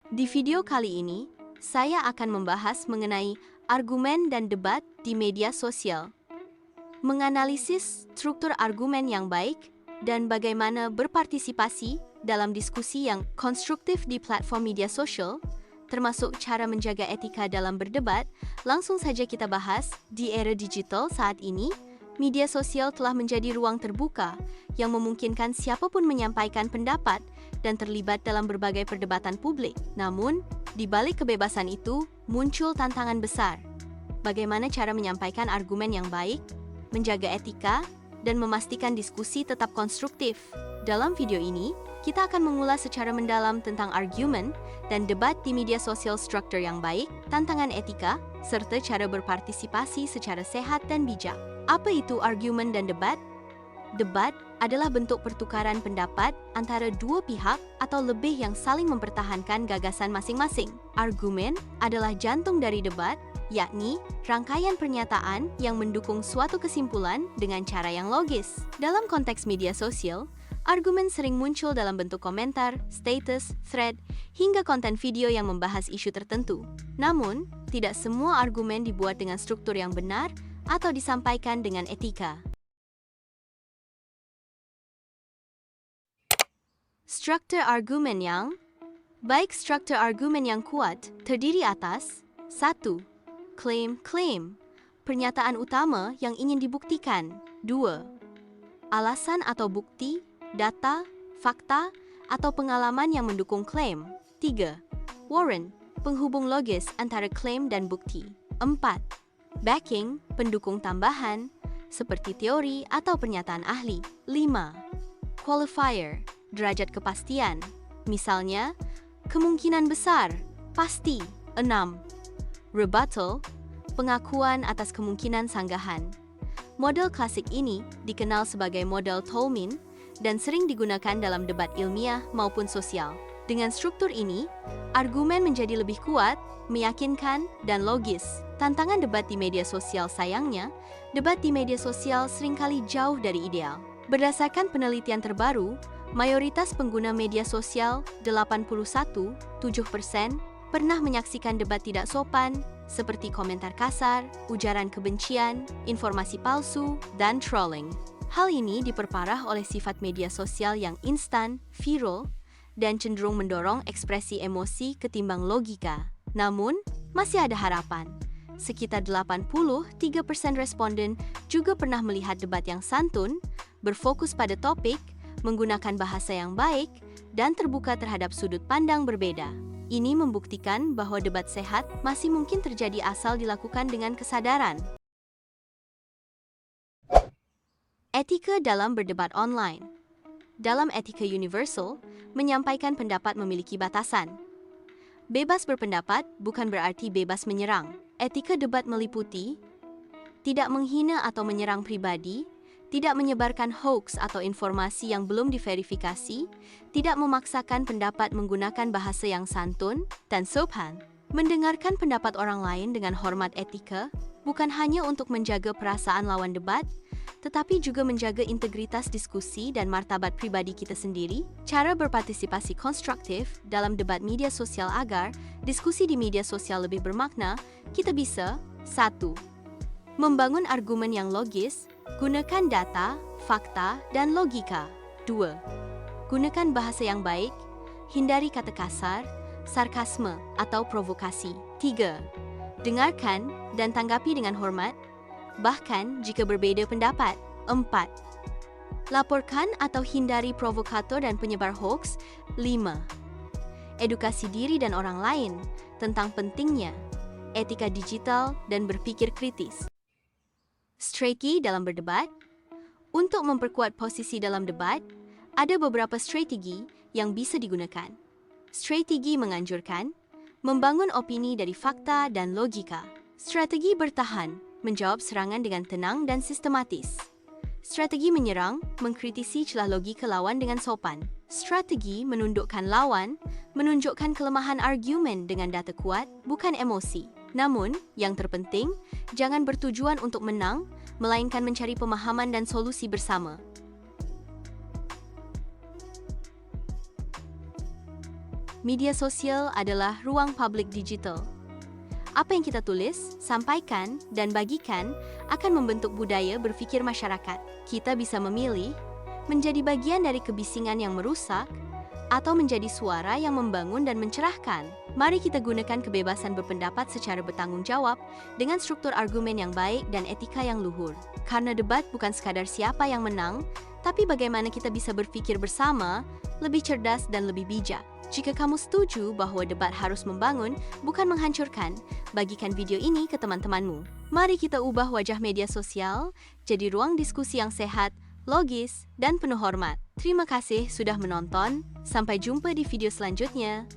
Di video kali ini, saya akan membahas mengenai argumen dan debat di media sosial. Menganalisis struktur argumen yang baik dan bagaimana berpartisipasi dalam diskusi yang konstruktif di platform media sosial, termasuk cara menjaga etika dalam berdebat. Langsung saja kita bahas. Di era digital saat ini, media sosial telah menjadi ruang terbuka yang memungkinkan siapapun menyampaikan pendapat dan terlibat dalam berbagai perdebatan publik. Namun, di balik kebebasan itu, muncul tantangan besar. Bagaimana cara menyampaikan argumen yang baik, menjaga etika, dan memastikan diskusi tetap konstruktif? Dalam video ini, kita akan mengulas secara mendalam tentang argumen dan debat di media sosial, struktur yang baik, tantangan etika, serta cara berpartisipasi secara sehat dan bijak. Apa itu argumen dan debat? Debat adalah bentuk pertukaran pendapat antara dua pihak atau lebih yang saling mempertahankan gagasan masing-masing. Argumen adalah jantung dari debat, yakni rangkaian pernyataan yang mendukung suatu kesimpulan dengan cara yang logis. Dalam konteks media sosial, argumen sering muncul dalam bentuk komentar, status, thread, hingga konten video yang membahas isu tertentu. Namun, tidak semua argumen dibuat dengan struktur yang benar atau disampaikan dengan etika. Struktur argumen yang baik. Struktur argumen yang kuat terdiri atas 1. Klaim, pernyataan utama yang ingin dibuktikan. 2. Alasan atau bukti, data, fakta, atau pengalaman yang mendukung klaim. 3. Warrant, penghubung logis antara klaim dan bukti. 4. Backing, pendukung tambahan, seperti teori atau pernyataan ahli. 5. Qualifier, derajat kepastian, misalnya, kemungkinan besar, pasti. 6. Rebuttal, pengakuan atas kemungkinan sanggahan. Model klasik ini dikenal sebagai model Tolmin dan sering digunakan dalam debat ilmiah maupun sosial. Dengan struktur ini, argumen menjadi lebih kuat, meyakinkan, dan logis. Tantangan debat di media sosial. Sayangnya, debat di media sosial seringkali jauh dari ideal. Berdasarkan penelitian terbaru, mayoritas pengguna media sosial, 81,7%, pernah menyaksikan debat tidak sopan, seperti komentar kasar, ujaran kebencian, informasi palsu, dan trolling. Hal ini diperparah oleh sifat media sosial yang instan, viral, dan cenderung mendorong ekspresi emosi ketimbang logika. Namun, masih ada harapan. Sekitar 83% responden juga pernah melihat debat yang santun, berfokus pada topik, menggunakan bahasa yang baik, dan terbuka terhadap sudut pandang berbeda. Ini membuktikan bahwa debat sehat masih mungkin terjadi asal dilakukan dengan kesadaran. Etika dalam berdebat online. Dalam etika universal, menyampaikan pendapat memiliki batasan. Bebas berpendapat bukan berarti bebas menyerang. Etika debat meliputi tidak menghina atau menyerang pribadi, tidak menyebarkan hoax atau informasi yang belum diverifikasi, tidak memaksakan pendapat menggunakan bahasa yang santun dan sopan. Mendengarkan pendapat orang lain dengan hormat. Etika bukan hanya untuk menjaga perasaan lawan debat, tetapi juga menjaga integritas diskusi dan martabat pribadi kita sendiri. Cara berpartisipasi konstruktif dalam debat media sosial. Agar diskusi di media sosial lebih bermakna, kita bisa 1. Membangun argumen yang logis, gunakan data, fakta, dan logika. 2. Gunakan bahasa yang baik, hindari kata kasar, sarkasme, atau provokasi. 3. Dengarkan dan tanggapi dengan hormat, bahkan jika berbeda pendapat. 4. Laporkan atau hindari provokator dan penyebar hoax. 5. Edukasi diri dan orang lain tentang pentingnya etika digital dan berpikir kritis. Strategi dalam berdebat. Untuk memperkuat posisi dalam debat, ada beberapa strategi yang bisa digunakan. Strategi menganjurkan, membangun opini dari fakta dan logika. Strategi bertahan, menjawab serangan dengan tenang dan sistematis. Strategi menyerang, mengkritisi celah logika lawan dengan sopan. Strategi menundukkan lawan, menunjukkan kelemahan argumen dengan data kuat, bukan emosi. Namun, yang terpenting, jangan bertujuan untuk menang, melainkan mencari pemahaman dan solusi bersama. Media sosial adalah ruang publik digital. Apa yang kita tulis, sampaikan, dan bagikan akan membentuk budaya berpikir masyarakat. Kita bisa memilih menjadi bagian dari kebisingan yang merusak atau menjadi suara yang membangun dan mencerahkan. Mari kita gunakan kebebasan berpendapat secara bertanggung jawab dengan struktur argumen yang baik dan etika yang luhur. Karena debat bukan sekadar siapa yang menang, tapi bagaimana kita bisa berpikir bersama, lebih cerdas dan lebih bijak. Jika kamu setuju bahwa debat harus membangun, bukan menghancurkan, bagikan video ini ke teman-temanmu. Mari kita ubah wajah media sosial jadi ruang diskusi yang sehat, logis, dan penuh hormat. Terima kasih sudah menonton. Sampai jumpa di video selanjutnya.